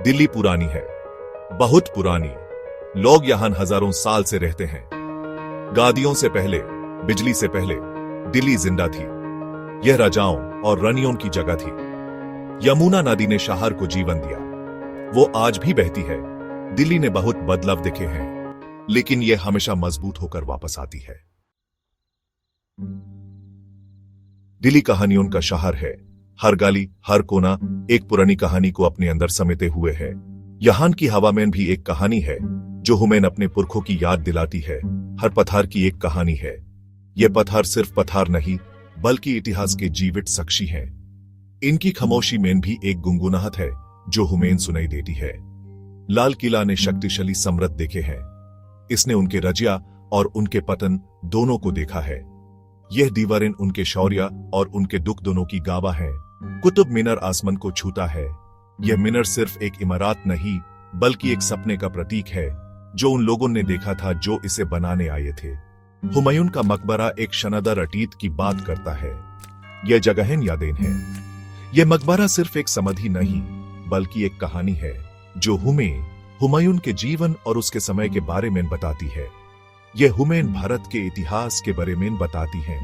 दिल्ली पुरानी है, बहुत पुरानी। लोग यहां हजारों साल से रहते हैं। गादियों से पहले, बिजली से पहले दिल्ली जिंदा थी। यह राजाओं और रानियों की जगह थी। यमुना नदी ने शहर को जीवन दिया। वो आज भी बहती है। दिल्ली ने बहुत बदलाव देखे हैं, लेकिन यह हमेशा मजबूत होकर वापस आती है। दिल्ली कहानियों का शहर है। हर गली, हर कोना एक पुरानी कहानी को अपने अंदर समेटे हुए है। यहां की हवा में भी एक कहानी है जो हमें अपने पुरखों की याद दिलाती है। हर पत्थर की एक कहानी है। ये पत्थर सिर्फ पत्थर नहीं, बल्कि इतिहास के जीवित साक्षी हैं। इनकी खामोशी में भी एक गुनगुनाहट है जो हमें सुनाई देती है। लाल किला ने शक्तिशाली सम्राट देखे हैं। इसने उनके रजिया और उनके पतन दोनों को देखा है। यह दीवारें उनके शौर्य और उनके दुख दोनों की गवाह है। कुतुब मीनार आसमान को छूता है। यह मीनार सिर्फ एक इमारत नहीं, बल्कि एक सपने का प्रतीक है जो उन लोगों ने देखा था जो इसे बनाने आए थे। हुमायूं का मकबरा एक शानदार अतीत की बात करता है। यह जगहें यादें हैं। यह मकबरा सिर्फ एक समाधि नहीं, बल्कि एक कहानी है जो हुमायूं के जीवन और उसके समय के बारे में बताती है। यह हमें भारत के इतिहास के बारे में बताती है।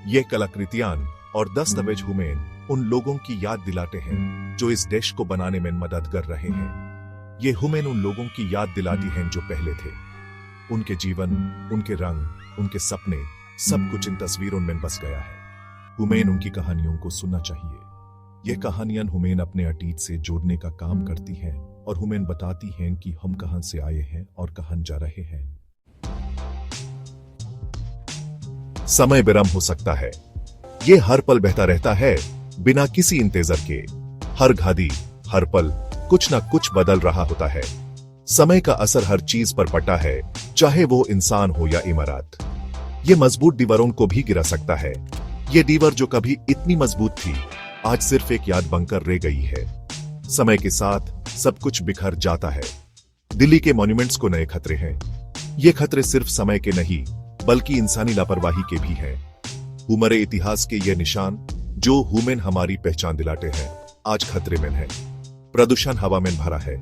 यह कलाकृतियां और दस्तावेज हमें उन लोगों की याद दिलाते हैं जो इस देश को बनाने में मदद कर रहे हैं। ये हमें उन लोगों की याद दिलाती हैं जो पहले थे। उनके जीवन, उनके रंग, उनके सपने, सब कुछ इन तस्वीरों में बस गया है। हमें उनकी कहानियों को सुनना चाहिए। ये कहानियां हमें अपने अतीत से जोड़ने का काम करती हैं और हमें बताती हैं कि हम कहां से आए हैं और कहां जा रहे हैं। समय विराम हो सकता है। ये हर पल बहता रहता है बिना किसी इंतजार के। हर घड़ी, हर पल कुछ ना कुछ बदल रहा होता है। समय का असर हर चीज पर पड़ता है, चाहे वो इंसान हो या इमारत। ये मजबूत दीवारों को भी गिरा सकता है। ये दीवार जो कभी इतनी मजबूत थी, आज सिर्फ एक याद बनकर रह गई है। समय के साथ सब कुछ बिखर जाता है। दिल्ली के मॉन्यूमेंट्स को नए खतरे हैं। ये खतरे सिर्फ समय के नहीं, बल्कि इंसानी लापरवाही के भी हैं। हमारे इतिहास के ये निशान जो हमें हमारी पहचान दिलाते हैं, आज खतरे में है। प्रदूषण हवा में भरा है।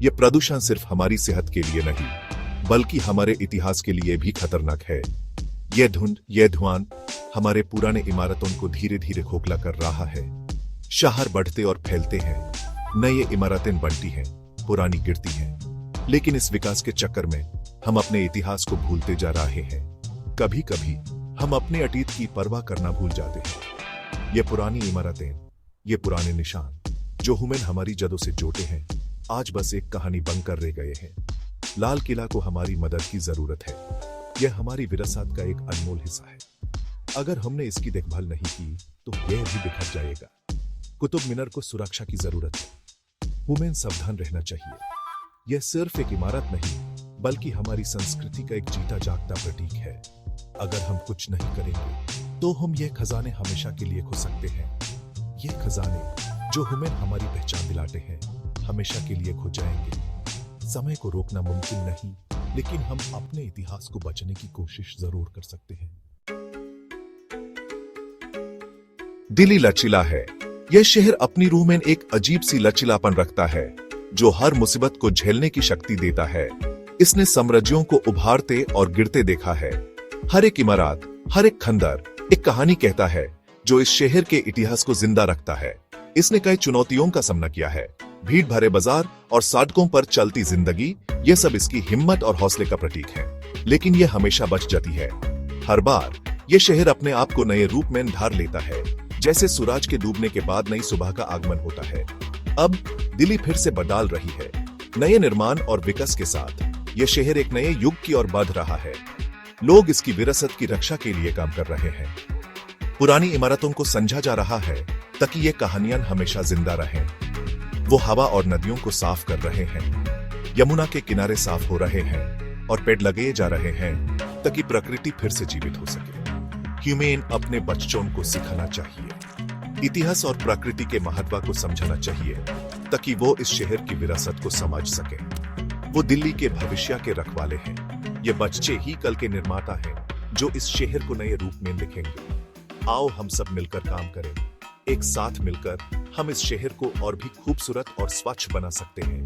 यह प्रदूषण सिर्फ हमारी सेहत के लिए नहीं, बल्कि हमारे इतिहास के लिए भी खतरनाक है। यह धुंध, यह धुआं हमारे पुराने इमारतों को धीरे धीरे खोखला कर रहा है। शहर बढ़ते और फैलते हैं, नई इमारतें बनती हैं, पुरानी गिरती हैं। लेकिन इस विकास के चक्कर में हम अपने इतिहास को भूलते जा रहे हैं। कभी कभी हम अपने अतीत की परवाह करना भूल जाते हैं। ये पुरानी इमारतें, ये पुराने निशान जो हमें हमारी जड़ों से जोड़ते हैं, आज बस एक कहानी बनकर रह गए हैं। लाल किला को हमारी मदद की जरूरत है। यह हमारी विरासत का एक अनमोल हिस्सा है। अगर हमने इसकी देखभाल नहीं की तो यह भी बिखर जाएगा। कुतुब मीनार को सुरक्षा की जरूरत है। हमें सावधान रहना चाहिए। यह सिर्फ एक इमारत नहीं, बल्कि हमारी संस्कृति का एक जीता जागता प्रतीक है। अगर हम कुछ नहीं करेंगे तो हम ये खजाने हमेशा के लिए खो सकते हैं। ये खजाने जो हमें हमारी पहचान दिलाते हैं, हमेशा के लिए खो जाएंगे। समय को रोकना मुमकिन नहीं, लेकिन हम अपने इतिहास को बचाने की कोशिश जरूर कर सकते हैं। दिल्ली लचीला है। यह शहर अपनी रूह में एक अजीब सी लचीलापन रखता है जो हर मुसीबत को झेलने की शक्ति देता है। इसने साम्राज्यों को उभारते और गिरते देखा है। हर एक इमारत, हर एक खंडर एक कहानी कहता है जो इस शहर के इतिहास को जिंदा रखता है। इसने कई चुनौतियों का सामना किया है। भीड़ भरे बाजार और सड़कों पर चलती जिंदगी, ये सब इसकी हिम्मत और हौसले का प्रतीक है। लेकिन यह हमेशा बच जाती है। हर बार यह शहर अपने आप को नए रूप में ढाल लेता है, जैसे सूरज के डूबने के बाद नई सुबह का आगमन होता है। अब दिल्ली फिर से बदल रही है। नए निर्माण और विकास के साथ यह शहर एक नए युग की ओर बढ़ रहा है। लोग इसकी विरासत की रक्षा के लिए काम कर रहे हैं। पुरानी इमारतों को समझा जा रहा है ताकि ये कहानियां हमेशा जिंदा रहें। वो हवा और नदियों को साफ कर रहे हैं। यमुना के किनारे साफ हो रहे हैं और पेड़ लगे जा रहे हैं ताकि प्रकृति फिर से जीवित हो सके। हमें अपने बच्चों को सिखाना चाहिए। इतिहास और प्रकृति के महत्व को समझाना चाहिए ताकि वो इस शहर की विरासत को समझ सके। वो दिल्ली के भविष्य के रखवाले हैं। ये बच्चे ही कल के निर्माता हैं जो इस शहर को नए रूप में लिखेंगे। आओ हम सब मिलकर काम करें। एक साथ मिलकर हम इस शहर को और भी खूबसूरत और स्वच्छ बना सकते हैं।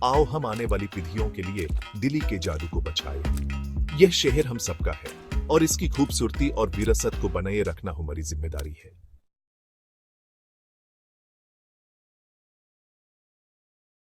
आओ हम आने वाली पीढ़ियों के लिए दिल्ली के जादू को बचाएं। यह शहर हम सबका है और इसकी खूबसूरती और विरासत को बनाए रखना हमारी जिम्मेदारी है।